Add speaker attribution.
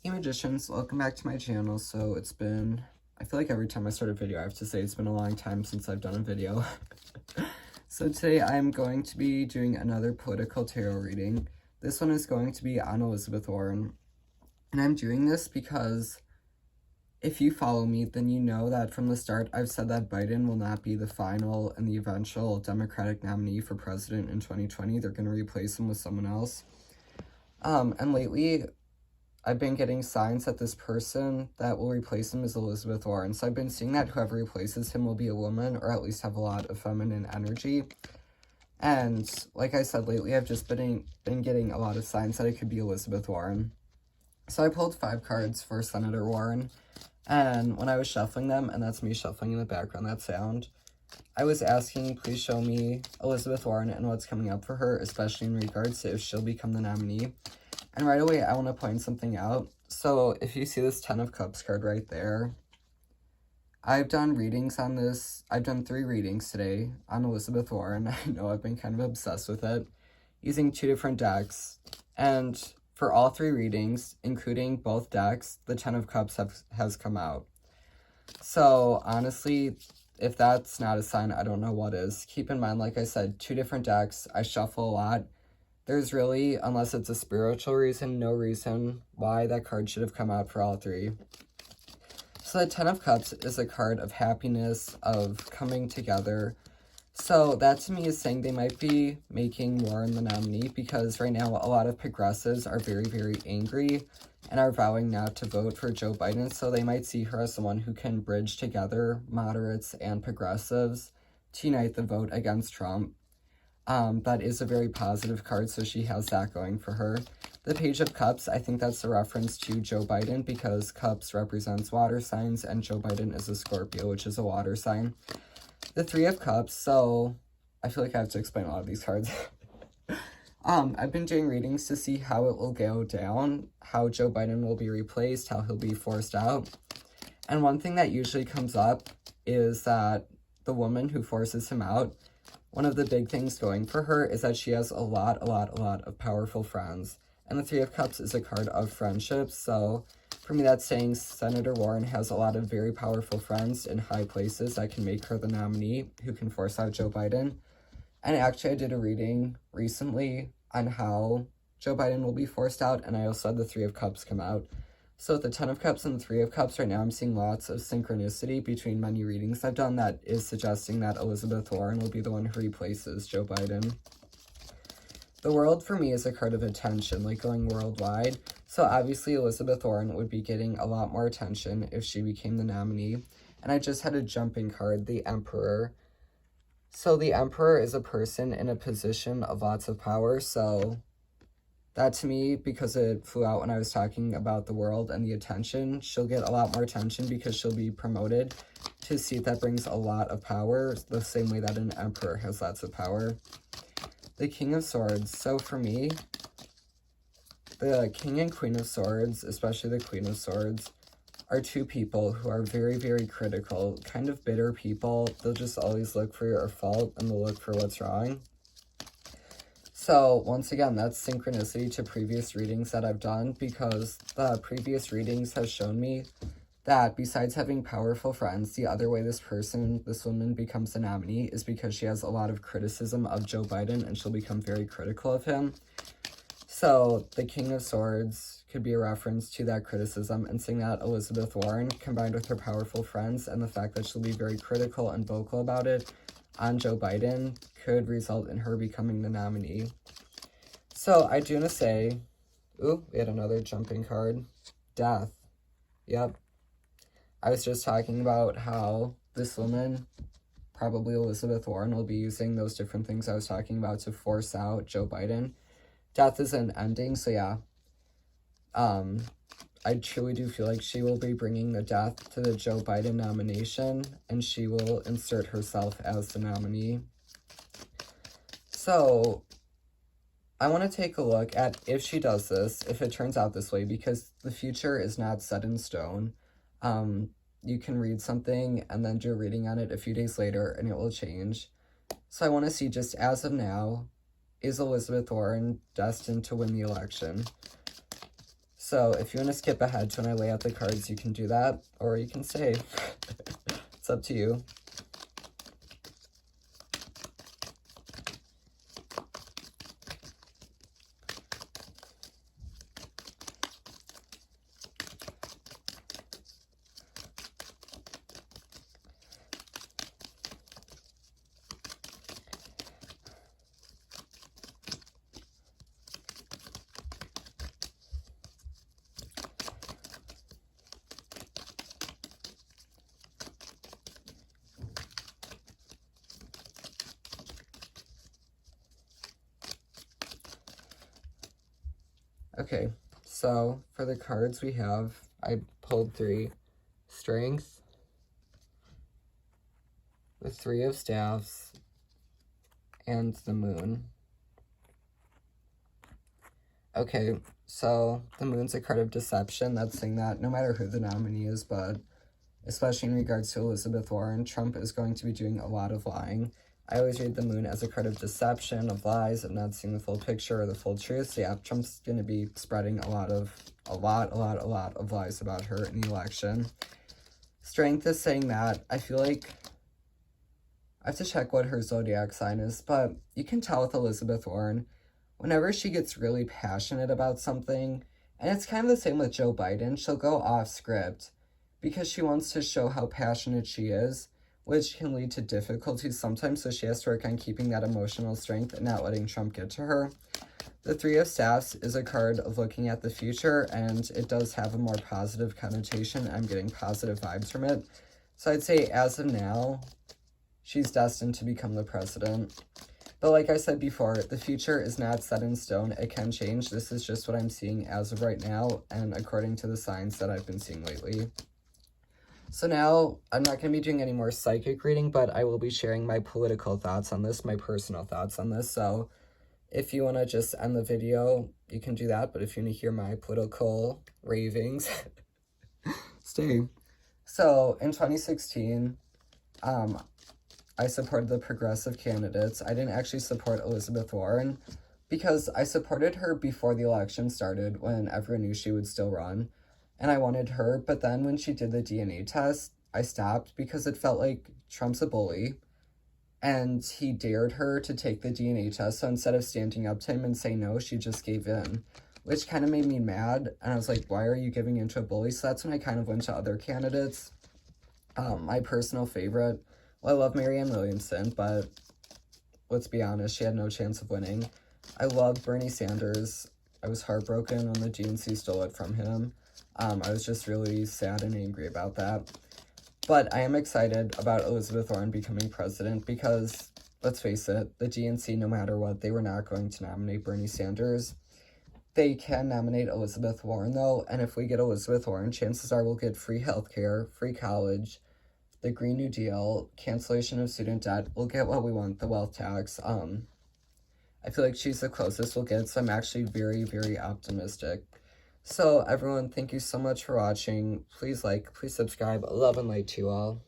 Speaker 1: Hey magicians, welcome back to my channel. So it's been, I feel like every time I start a video I have to say it's been a long time since I've done a video. So today I'm going to be doing another political tarot reading. This one is going to be on Elizabeth Warren. And I'm doing this because if you follow me, then you know that from the start I've said that Biden will not be the final and the eventual Democratic nominee for president in 2020. They're going to replace him with someone else. And lately I've been getting signs that this person that will replace him is Elizabeth Warren. So I've been seeing that whoever replaces him will be a woman, or at least have a lot of feminine energy. And like I said, lately I've just been getting a lot of signs that it could be Elizabeth Warren. So I pulled 5 cards for Senator Warren. And when I was shuffling them, and that's me shuffling in the background, that sound, I was asking, please show me Elizabeth Warren and what's coming up for her, especially in regards to if she'll become the nominee. And right away, I want to point something out. So if you see this 10 of Cups card right there, I've done readings on this. I've done 3 readings today on Elizabeth Warren. I know I've been kind of obsessed with it, using 2 different decks. And for all 3 readings, including both decks, the 10 of Cups has come out. So honestly, if that's not a sign, I don't know what is. Keep in mind, like I said, 2 different decks. I shuffle a lot. There's really, unless it's a spiritual reason, no reason why that card should have come out for all 3. So the 10 of Cups is a card of happiness, of coming together. So that to me is saying they might be making Warren the nominee, because right now a lot of progressives are very, very angry and are vowing not to vote for Joe Biden. So they might see her as someone who can bridge together moderates and progressives to unite the vote against Trump. That is a very positive card, so she has that going for her. The Page of Cups, I think that's a reference to Joe Biden, because Cups represents water signs, and Joe Biden is a Scorpio, which is a water sign. The 3 of Cups, so I feel like I have to explain a lot of these cards. I've been doing readings to see how it will go down, how Joe Biden will be replaced, how he'll be forced out. And one thing that usually comes up is that the woman who forces him out, one of the big things going for her is that she has a lot of powerful friends. And the 3 of Cups is a card of friendship. So for me, that's saying Senator Warren has a lot of very powerful friends in high places that can make her the nominee, who can force out Joe Biden. And actually, I did a reading recently on how Joe Biden will be forced out, and I also had the 3 of Cups come out. So with the 10 of Cups and the 3 of Cups, right now I'm seeing lots of synchronicity between many readings I've done that is suggesting that Elizabeth Warren will be the one who replaces Joe Biden. The World for me is a card of attention, like going worldwide. So obviously Elizabeth Warren would be getting a lot more attention if she became the nominee. And I just had a jumping card, the Emperor. So the Emperor is a person in a position of lots of power, so that to me, because it flew out when I was talking about the world and the attention, she'll get a lot more attention because she'll be promoted to a seat that brings a lot of power, the same way that an emperor has lots of power. The King of Swords. So for me, the King and Queen of Swords, especially the Queen of Swords, are 2 people who are very, very critical, kind of bitter people. They'll just always look for your fault and they'll look for what's wrong. So, once again, that's synchronicity to previous readings that I've done, because the previous readings have shown me that besides having powerful friends, the other way this woman becomes the nominee is because she has a lot of criticism of Joe Biden, and she'll become very critical of him. So, the King of Swords could be a reference to that criticism, and saying that Elizabeth Warren, combined with her powerful friends and the fact that she'll be very critical and vocal about it on Joe Biden, could result in her becoming the nominee. So I do want to say, ooh, we had another jumping card. Death. Yep. I was just talking about how this woman, probably Elizabeth Warren, will be using those different things I was talking about to force out Joe Biden. Death is an ending, so yeah. I truly do feel like she will be bringing the death to the Joe Biden nomination, and she will insert herself as the nominee. So, I want to take a look at if she does this, if it turns out this way, because the future is not set in stone. You can read something and then do a reading on it a few days later, and it will change. So I want to see, just as of now, is Elizabeth Warren destined to win the election? So if you want to skip ahead to when I lay out the cards, you can do that, or you can stay. It's up to you. Okay, so for the cards we have, I pulled 3. Strength, the 3 of Staffs, and the Moon. Okay, so the Moon's a card of deception. That's saying that no matter who the nominee is, but especially in regards to Elizabeth Warren, Trump is going to be doing a lot of lying. I always read the Moon as a card of deception, of lies, of not seeing the full picture or the full truth. So yeah, Trump's going to be spreading a lot of lies about her in the election. Strength is saying that I feel like I have to check what her zodiac sign is, but you can tell with Elizabeth Warren, whenever she gets really passionate about something, and it's kind of the same with Joe Biden, she'll go off script because she wants to show how passionate she is, which can lead to difficulties sometimes, so she has to work on keeping that emotional strength and not letting Trump get to her. The 3 of Staffs is a card of looking at the future, and it does have a more positive connotation. I'm getting positive vibes from it. So I'd say as of now, she's destined to become the president. But like I said before, the future is not set in stone. It can change. This is just what I'm seeing as of right now, and according to the signs that I've been seeing lately. So now, I'm not going to be doing any more psychic reading, but I will be sharing my political thoughts on this, my personal thoughts on this. So if you want to just end the video, you can do that. But if you want to hear my political ravings, stay. So in 2016, I supported the progressive candidates. I didn't actually support Elizabeth Warren because I supported her before the election started when everyone knew she would still run. And I wanted her, but then when she did the DNA test, I stopped because it felt like Trump's a bully, and he dared her to take the DNA test, so instead of standing up to him and saying no, she just gave in, which kind of made me mad, and I was like, why are you giving in to a bully? So that's when I kind of went to other candidates. My personal favorite, well, I love Marianne Williamson, but let's be honest, she had no chance of winning. I love Bernie Sanders. I was heartbroken when the GNC stole it from him. I was just really sad and angry about that. But I am excited about Elizabeth Warren becoming president because, let's face it, the GNC, no matter what, they were not going to nominate Bernie Sanders. They can nominate Elizabeth Warren, though, and if we get Elizabeth Warren, chances are we'll get free healthcare, free college, the Green New Deal, cancellation of student debt. We'll get what we want, the wealth tax. I feel like she's the closest we'll get, so I'm actually very, very optimistic. So, everyone, thank you so much for watching. Please like, please subscribe. Love and light to you all.